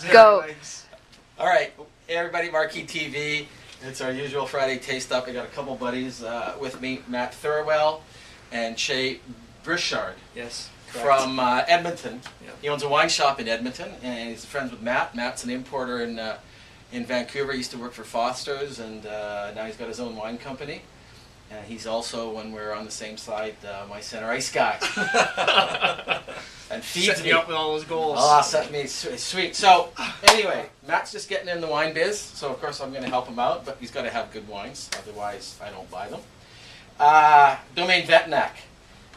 Go. All right, hey everybody, Marquis TV. It's our usual Friday taste up. I got a couple buddies with me, Matt Thurwell and Shay Brichard. Yes. From Edmonton. Yep. He owns a wine shop in Edmonton, and he's friends with Matt. Matt's an importer in Vancouver. He used to work for Foster's, and now he's got his own wine company. And he's also, when we're on the same side, my center ice guy. And feeds Setting me you up with all those goals. Oh, set me sweet. So anyway, Matt's just getting in the wine biz, so of course I'm going to help him out, but he's got to have good wines, otherwise I don't buy them. Domaine Ventenac.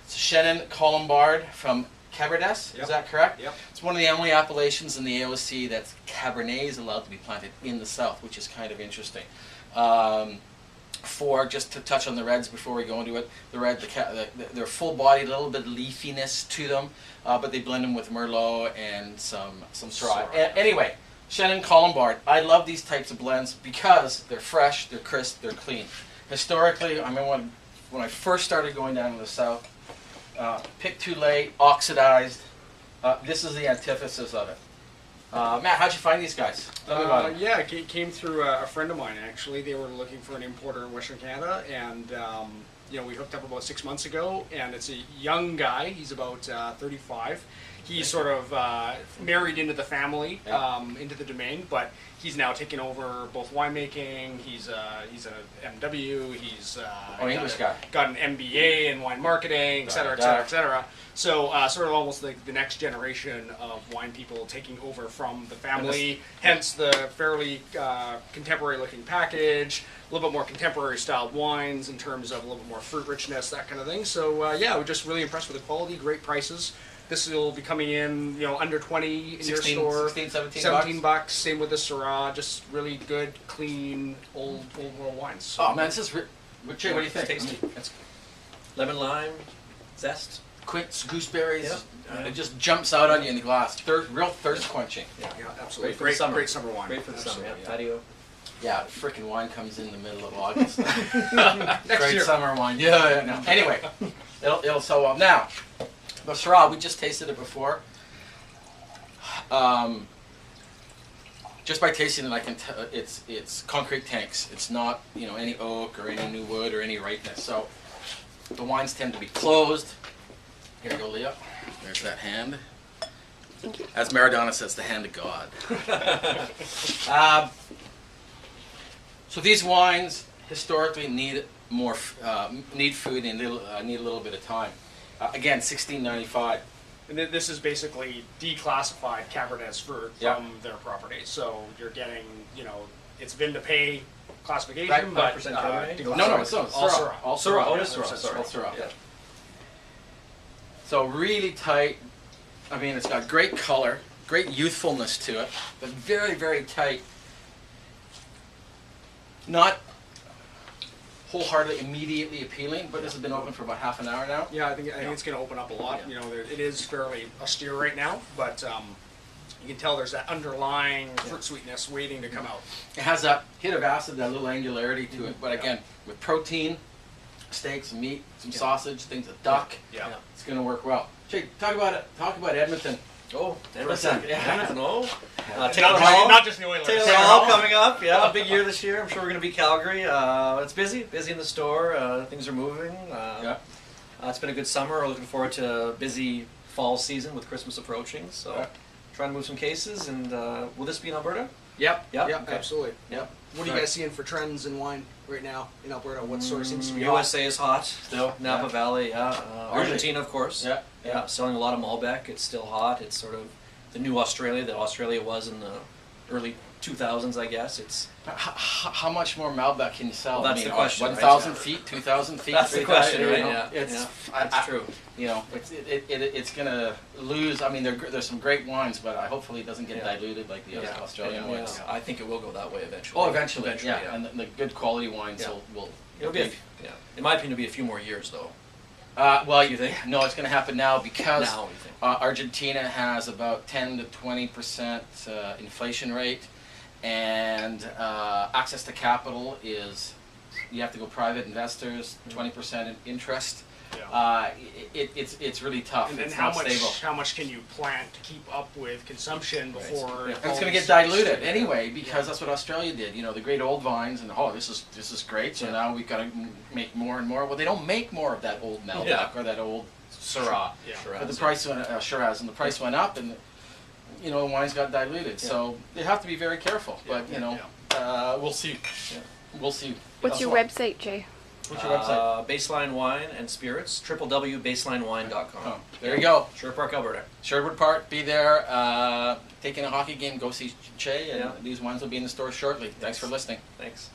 It's a Chenin Colombard from Cabernet, Yep. Is that correct? Yep. It's one of the only appellations in the AOC that Cabernet is allowed to be planted in the south, which is kind of interesting. Just to touch on the reds before we go into it, the red, they're full-bodied, a little bit of leafiness to them, but they blend them with Merlot and some Syrah. Anyway, Chenin Colombard. I love these types of blends because they're fresh, they're crisp, they're clean. Historically, I remember when I first started going down to the south, picked too late, oxidized. This is the antithesis of it. Matt, how'd you find these guys? Tell me about them. Yeah, it came through a friend of mine, actually. They were looking for an importer in Western Canada, and we hooked up about 6 months ago, and it's a young guy. He's about 35. He's sort of married into the family, into the domain, but he's now taken over both winemaking. He's an MW. He's English guy. Got an MBA in wine marketing, et cetera, et cetera, et cetera. So sort of almost like the next generation of wine people taking over from the family. Hence the fairly contemporary looking package, a little bit more contemporary styled wines in terms of a little bit more fruit richness, that kind of thing. So yeah, we're just really impressed with the quality, great prices. This will be coming in, under 20 in your store. 17 bucks. Same with the Syrah. Just really good, clean, old world wines. So, Oh man, this is Richard. What do you think? Tasty. Lemon lime, zest. Quince, gooseberries. Yeah. It just jumps out on you in the glass. Real thirst quenching. yeah, absolutely. Great for the summer. Great summer wine. Great for the summer. Absolutely, Yeah. Patio. Yeah, the frickin' wine comes in the middle of August. Next Great year. summer wine. Yeah. No. Anyway, it'll so well. Now, the Syrah, we just tasted it before. Just by tasting it, I can tell it's concrete tanks. It's not any oak or any new wood or any ripeness. So the wines tend to be closed. Here you go, Leah. There's that hand. Thank you. As Maradona says, the hand of God. So these wines historically need need food and need a little bit of time. Again, 1695. And this is basically declassified Cabernets from their property. So you're getting, it's Vin-to-Pay classification, Right, but 5% Cabernet? No, it's not. all Syrah. All Syrah. Syrah. Oh, it is Syrah. All Sorry. Syrah. Yeah. So really tight. I mean, it's got great color, great youthfulness to it, but very, very tight. Not wholeheartedly immediately appealing, but this has been open for about half an hour now. Yeah, I think it's going to open up a lot. Yeah. It is fairly austere right now, but you can tell there's that underlying fruit sweetness waiting to come out. It has that hit of acid, that little angularity to it, but again, with protein, steak, some meat, some sausage, things of duck, Yeah. it's going to work well. Jake, talk about Edmonton. Oh, Edmonton. Edmonton. Oh. Not just the Oilers. Taylor Hall coming up. Yeah, a big year this year. I'm sure we're going to be Calgary. It's busy in the store. Things are moving. It's been a good summer. We're looking forward to a busy fall season with Christmas approaching. So trying to move some cases. And will this be in Alberta? Yep. Yep. Yep. Absolutely. Yep. What are you guys seeing for trends in wine right now in Alberta? What sort of seems to be USA is hot. Still? Napa Yeah. Valley, Argentina, of course. Yeah. Selling a lot of Malbec. It's still hot. It's sort of the new Australia that Australia was in the early 2000s, I guess. It's How much more Malbec can you sell? Well, that's the question, 1,000 right? feet, 2,000 feet. That's the 3,000 question, feet, right? Yeah. It's That's true. It's gonna lose. I mean, there's some great wines, but hopefully it doesn't get Yeah. diluted like the Yeah. Australian Yeah. wines. I think it will go that way eventually. Oh, eventually, yeah. And the good quality wines Yeah. will. It'll be, in my opinion, it'll be a few more years though. Well, You think? No, it's going to happen now because Now, you think? Argentina has about 10 to 20% inflation rate, and access to capital is you have to go private investors, 20% in interest. it's really tough. And it's how not stable. much can you plant to keep up with consumption before? And it's going to get diluted anyway, because that's what Australia did. You know, the great old vines, and this is great. So now we've got to make more and more. Well, they don't make more of that old Malbec or that old Syrah. But the price went Shiraz, and the price went up, and the wines got diluted. So they have to be very careful. But we'll see. We'll see. What's your website, Jay? What's your website? Baseline Wine and Spirits, www.baselinewine.com. Oh, there you go. Sherwood Park, Alberta. Sherwood Park, be there. Taking a hockey game, go see Che, and these wines will be in the store shortly. Thanks for listening. Thanks.